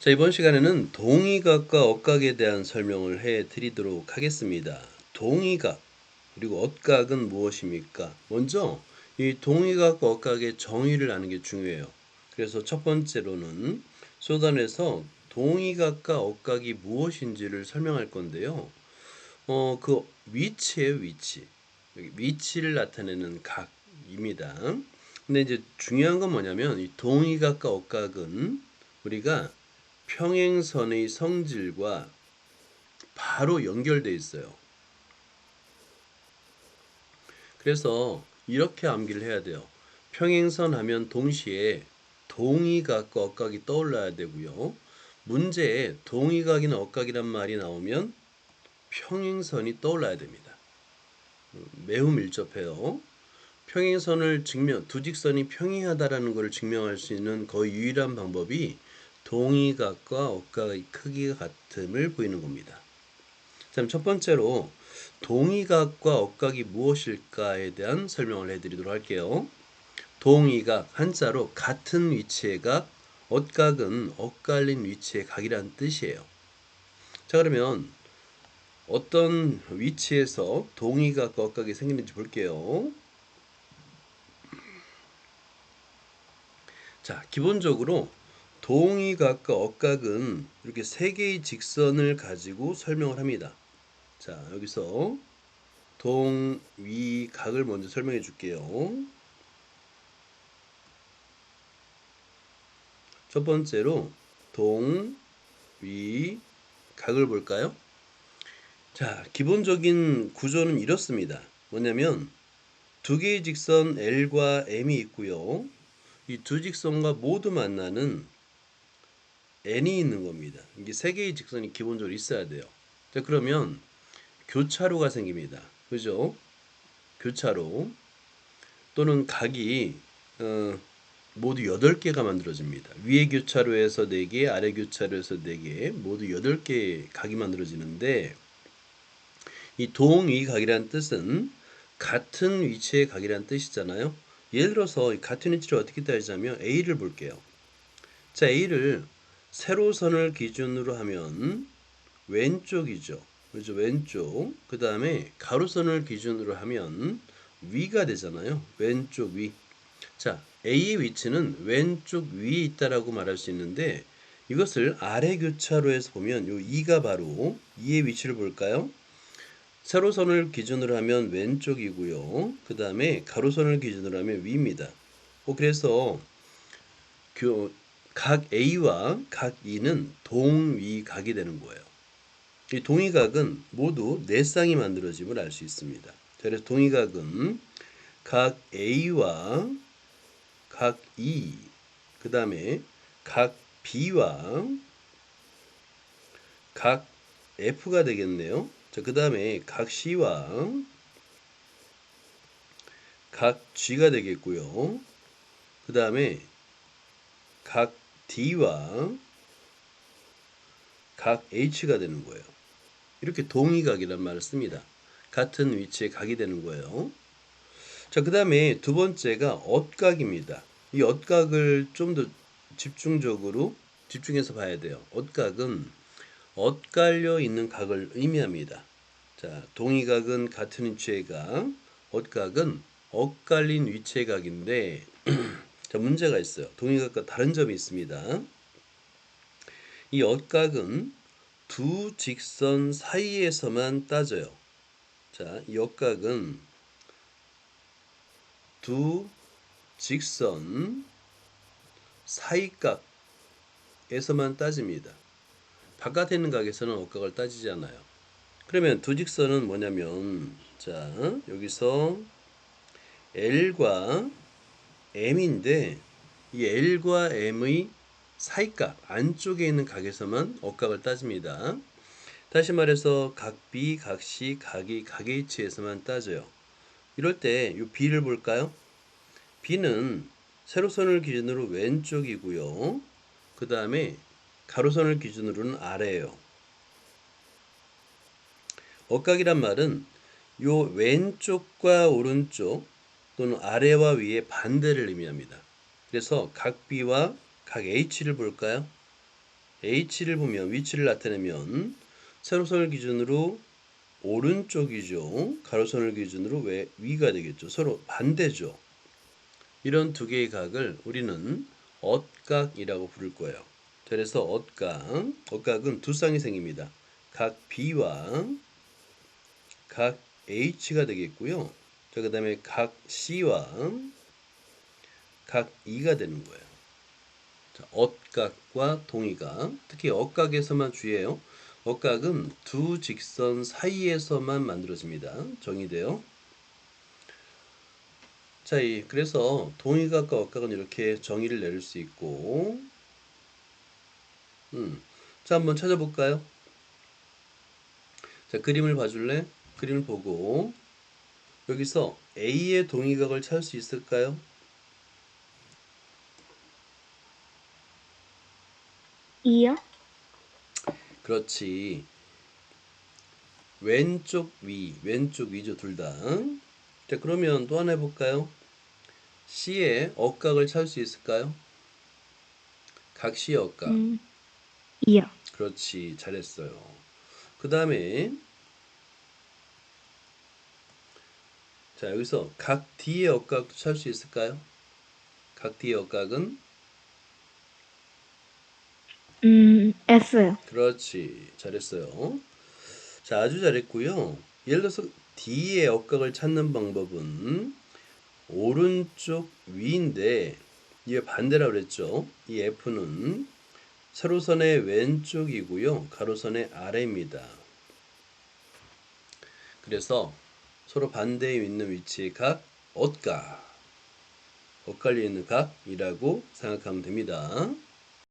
자, 이번 시간에는 동의각과 억각에 대한 설명을 해 드리도록 하겠습니다. 동의각 그리고 억각은 무엇입니까? 먼저 이 동의각과 억각의 정의를 아는 게 중요해요. 그래서 첫 번째로는 소단에서 동의각과 억각이 무엇인지를 설명할 건데요. 그 위치예요, 위치. 여기 위치를 나타내는 각입니다. 근데 이제 중요한 건 뭐냐면 이 동의각과 억각은 우리가 평행선의 성질과 바로 연결돼 있어요. 그래서 이렇게 암기를 해야 돼요. 평행선 하면 동시에 동의각과 억각이 떠올라야 되고요. 문제에 동의각이나 억각이란 말이 나오면 평행선이 떠올라야 됩니다. 매우 밀접해요. 평행선을 두 직선이 평행하다라는 것을 증명할 수 있는 거의 유일한 방법이 동의각과 억각의 크기가 같음을 보이는 겁니다. 자, 첫 번째로 동의각과 억각이 무엇일까에 대한 설명을 해드리도록 할게요. 동의각, 한자로 같은 위치의 각, 억각은 엇갈린 위치의 각이란 뜻이에요. 자, 그러면 어떤 위치에서 동의각과 억각이 생기는지 볼게요. 자, 기본적으로 동의각과 억각은 이렇게 세 개의 직선을 가지고 설명을 합니다. 자, 여기서 동위각을 먼저 설명해 줄게요. 첫 번째로 동위각을 볼까요? 자, 기본적인 구조는 이렇습니다. 뭐냐면 두 개의 직선 L과 M이 있고요. 이 두 직선과 모두 만나는 N이 있는 겁니다. 이게 세 개의 직선이 기본적으로 있어야 돼요. 자, 그러면 교차로가 생깁니다. 그죠? 교차로 또는 각이 모두 8개가 만들어집니다. 위에 교차로에서 4개, 아래 교차로에서 4개, 모두 8개의 각이 만들어지는데 이 동위각이라는 뜻은 같은 위치의 각이라는 뜻이잖아요. 예를 들어서 같은 위치를 어떻게 따지자면 A를 볼게요. 자, A를 세로선을 기준으로 하면 왼쪽이죠. 그렇죠? 왼쪽. 그 다음에 가로선을 기준으로 하면 위가 되잖아요. 왼쪽 위. 자, A의 위치는 왼쪽 위에 있다라고 말할 수 있는데 이것을 아래 교차로에서 보면 요 2가 바로 2의 위치를 볼까요? 세로선을 기준으로 하면 왼쪽이고요. 그 다음에 가로선을 기준으로 하면 위입니다. 그래서 각 A와 각 E는 동위각이 되는 거예요. 이 동위각은 모두 4쌍이 만들어짐을 알 수 있습니다. 그래서 동위각은 각 A와 각 E, 그 다음에 각 B와 각 F가 되겠네요. 자, 그 다음에 각 C와 각 G가 되겠고요. 그 다음에 각 D와 각 H가 되는 거예요. 이렇게 동위각이란 말을 씁니다. 같은 위치에 각이 되는 거예요. 자, 그 다음에 두 번째가 억각입니다. 이 억각을 좀 더 집중해서 봐야 돼요. 억각은 엇갈려 있는 각을 의미합니다. 자, 동의각은 같은 위치의 각, 억각은 엇갈린 위치의 각인데 자, 문제가 있어요. 동의각과 다른 점이 있습니다. 이 억각은 두 직선 사이에서만 따져요. 자, 이 억각은 두 직선 사이각에서만 따집니다. 바깥에 있는 각에서는 억각을 따지지 않아요. 그러면 두 직선은 뭐냐면 자, 여기서 L과 M인데 이 L과 M의 사이각 안쪽에 있는 각에서만 억각을 따집니다. 다시 말해서 각 B, 각 C, 각 E, 각 H에서만 따져요. 이럴 때 이 B를 볼까요? B는 세로선을 기준으로 왼쪽이고요. 그 다음에 가로선을 기준으로는 아래예요. 억각이란 말은 요 왼쪽과 오른쪽 또는 아래와 위의 반대를 의미합니다. 그래서 각 B와 각 H를 볼까요? H를 보면 위치를 나타내면 세로선을 기준으로 오른쪽이죠. 가로선을 기준으로 위가 되겠죠. 서로 반대죠. 이런 두 개의 각을 우리는 엇각이라고 부를 거예요. 그래서 엇각은 두 쌍이 생깁니다. 각 B와 각 H가 되겠고요. 자, 그 다음에 각 C와 각 E가 되는 거예요. 자, 엇각과 동의각. 특히 엇각에서만 주의해요. 엇각은 두 직선 사이에서만 만들어집니다. 정의돼요. 자, 그래서 동의각과 엇각은 이렇게 정의를 내릴 수 있고, 자, 한번 찾아볼까요? 자, 그림을 봐줄래? 그림을 보고, 여기서 A의 동의각을 찾을 수 있을까요? 이요? 그렇지. 왼쪽 위죠, 둘 다. 자, 그러면 또 하나 해볼까요? C의 억각을 찾을 수 있을까요? 각 C의 억각. 이요. 그렇지, 잘했어요. 그 다음에, 자, 여기서 각 D의 억각도 찾을 수 있을까요? 각 D의 억각은? S요. 그렇지, 잘했어요. 자, 아주 잘했고요. 예를 들어서 D의 억각을 찾는 방법은 오른쪽 위인데, 이게 반대라고 그랬죠. 이 F는 세로선의 왼쪽이고요. 가로선의 아래입니다. 그래서 서로 반대에 있는 위치의 각, 엇갈려 있는 각이라고 생각하면 됩니다.